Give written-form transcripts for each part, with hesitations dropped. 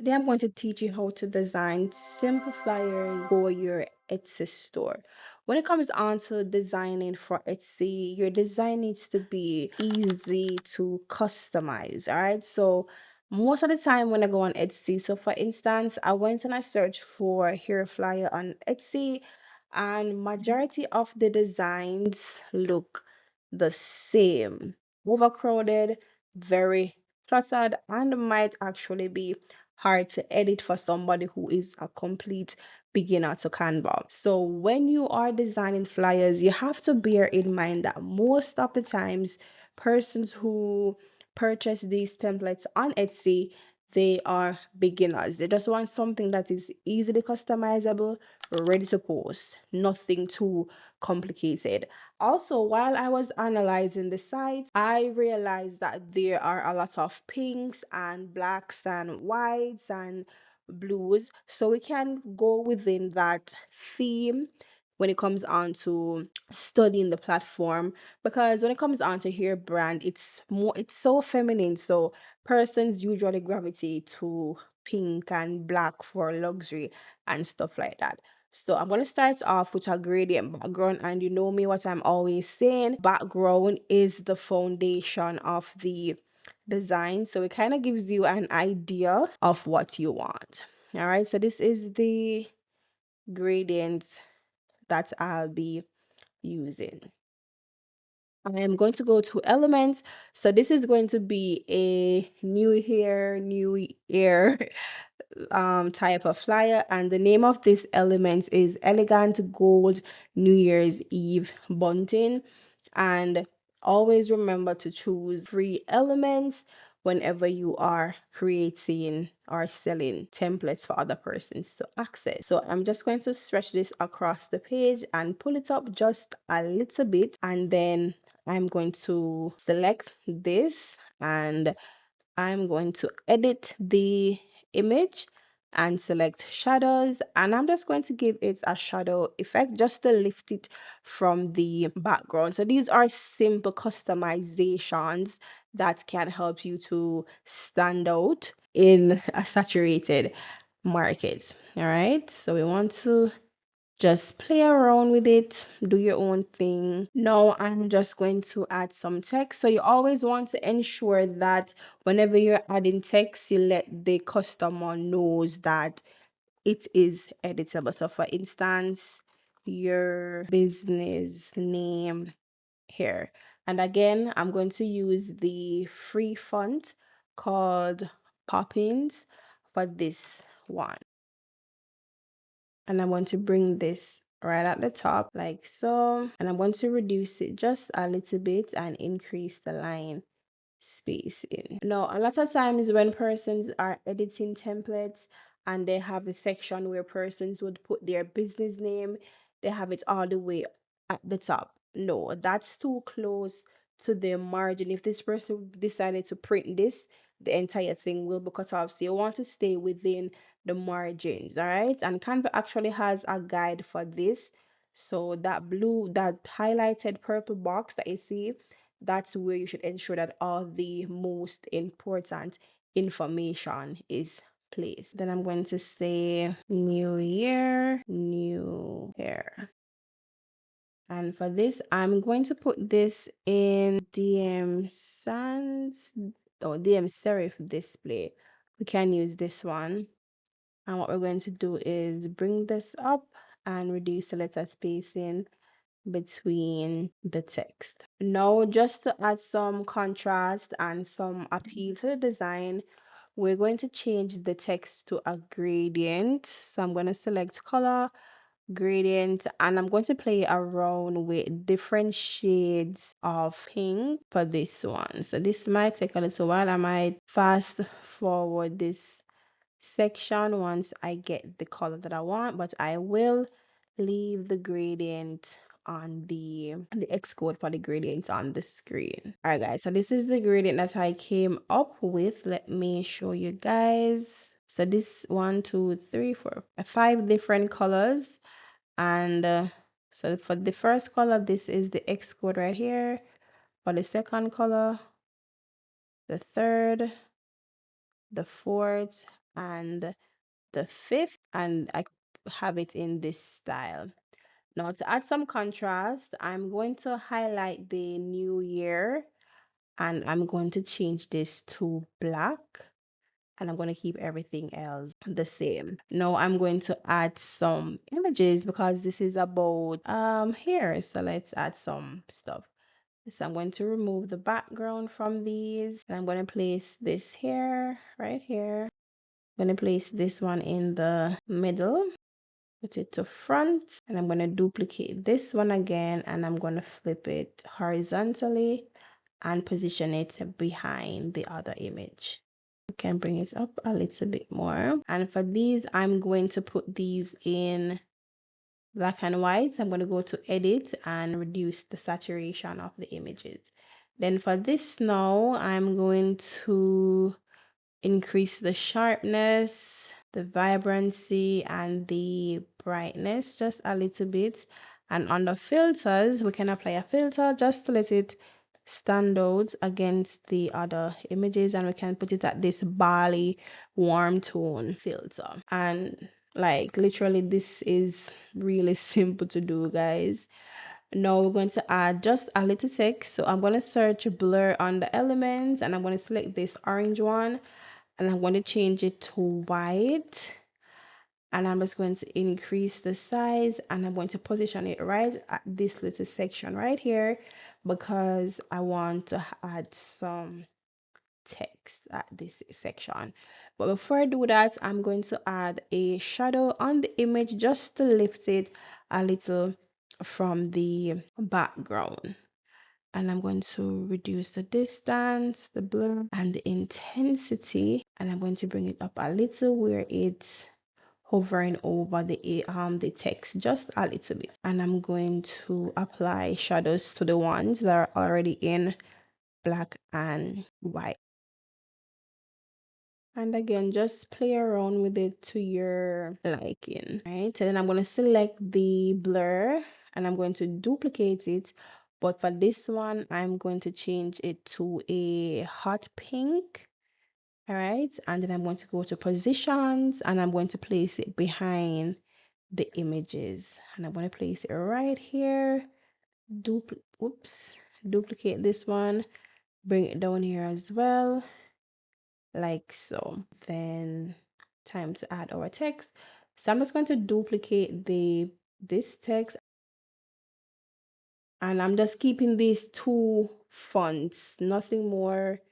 Today I'm going to teach you how to design simple flyers for your Etsy store. When it comes on to designing for Etsy, your design needs to be easy to customize. All right. So most of the time when I go on Etsy, so for instance, I went and I searched for hair flyer on Etsy, and majority of the designs look the same. Overcrowded, very cluttered, and might actually be hard to edit for somebody who is a complete beginner to Canva. So when you are designing flyers, you have to bear in mind that most of the times persons who purchase these templates on Etsy, they are beginners. They just want something that is easily customizable, ready to post, nothing too complicated. Also, while I was analyzing the site, I realized that there are a lot of pinks and blacks and whites and blues. So we can go within that theme when it comes on to studying the platform, because when it comes on to hair brand, it's so feminine. So persons usually gravitate to pink and black for luxury and stuff like that. So I'm going to start off with a gradient background, and you know me, what I'm always saying, background is the foundation of the design. So it kind of gives you an idea of what you want. All right, so this is the gradient that I'll be using. I am going to go to elements. So this is going to be a new year type of flyer, and the name of this element is elegant gold New Year's Eve bunting. And always remember to choose free elements whenever you are creating or selling templates for other persons to access. So I'm just going to stretch this across the page and pull it up just a little bit, and then I'm going to select this, and I'm going to edit the image and select shadows, and I'm just going to give it a shadow effect just to lift it from the background. So these are simple customizations that can help you to stand out in a saturated market. All right, so we want to just play around with it, do your own thing. Now I'm just going to add some text. So you always want to ensure that whenever you're adding text, you let the customer knows that it is editable. So for instance, your business name here. And again, I'm going to use the free font called Poppins for this one. And I want to bring this right at the top like so, and I'm going to reduce it just a little bit and increase the line spacing. Now, a lot of times when persons are editing templates and they have a section where persons would put their business name, they have it all the way at the top. No, that's too close to the margin. If this person decided to print this, the entire thing will be cut off. So you want to stay within the margins, all right? And Canva actually has a guide for this. So that highlighted purple box that you see, that's where you should ensure that all the most important information is placed. Then I'm going to say new year, new hair. And for this, I'm going to put this in DM Sans or DM Serif display. We can use this one. And what we're going to do is bring this up and reduce the letter spacing between the text. Now, just to add some contrast and some appeal to the design, we're going to change the text to a gradient. So I'm going to select color, gradient, and I'm going to play around with different shades of pink for this one. So this might take a little while. I might fast forward this section once I get the color that I want, but I will leave the gradient on the X code for the gradient on the screen. All right, guys, so this is the gradient that I came up with. Let me show you guys. So this 1, 2, 3, 4, 5 different colors, and so for the first color, this is the X code right here. For the second color, the third, the fourth, and the 5th, and I have it in this style. Now to add some contrast, I'm going to highlight the new year and I'm going to change this to black, and I'm going to keep everything else the same. Now I'm going to add some images because this is about hair. So let's add some stuff. So I'm going to remove the background from these, and I'm going to place this here, right here. I'm going to place this one in the middle, put it to front, and I'm going to duplicate this one again, and I'm going to flip it horizontally and position it behind the other image. You can bring it up a little bit more. And for these, I'm going to put these in black and white. So I'm going to go to edit and reduce the saturation of the images. Then for this now, I'm going to increase the sharpness, the vibrancy, and the brightness just a little bit. And under filters, we can apply a filter just to let it stand out against the other images, and we can put it at this barley warm tone filter. And like literally this is really simple to do, guys. Now we're going to add just a little text. So I'm going to search blur on the elements, and I'm going to select this orange one, and I'm going to change it to white, and I'm just going to increase the size, and I'm going to position it right at this little section right here because I want to add some text at this section. But before I do that, I'm going to add a shadow on the image just to lift it a little from the background. And I'm going to reduce the distance, the blur, and the intensity, and I'm going to bring it up a little where it's hovering over the text just a little bit. And I'm going to apply shadows to the ones that are already in black and white. And again, just play around with it to your liking, right? And then I'm going to select the blur and I'm going to duplicate it. But for this one, I'm going to change it to a hot pink. All right. And then I'm going to go to positions and I'm going to place it behind the images. And I'm going to place it right here. Duplicate this one. Bring it down here as well, like so. Then time to add our text. So I'm just going to duplicate this text, and I'm just keeping these two fonts, nothing more,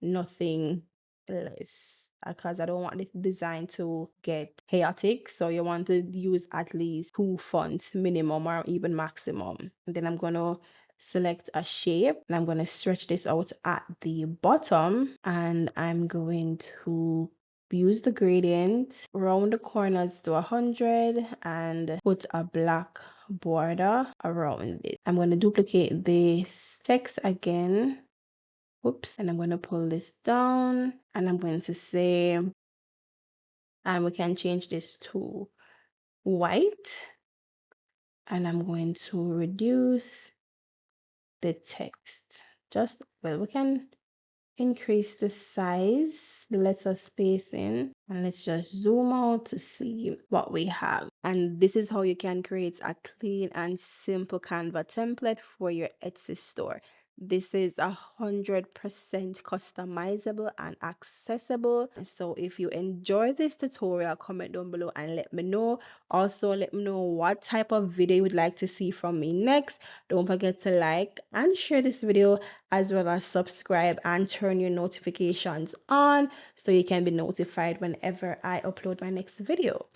nothing less, because I don't want the design to get chaotic. So you want to use at least two fonts minimum or even maximum. And then I'm going to select a shape and I'm going to stretch this out at the bottom, and I'm going to use the gradient, round the corners to 100 and put a black border around it. I'm going to duplicate this text again. And I'm going to pull this down and I'm going to say, and we can change this to white, and I'm going to reduce the text. We can increase the size, the letter spacing, and let's just zoom out to see what we have. And this is how you can create a clean and simple Canva template for your Etsy store. This is 100% customizable and accessible. So if you enjoy this tutorial, comment down below and let me know. Also, let me know what type of video you would like to see from me next. Don't forget to like and share this video, as well as subscribe and turn your notifications on so you can be notified whenever I upload my next video.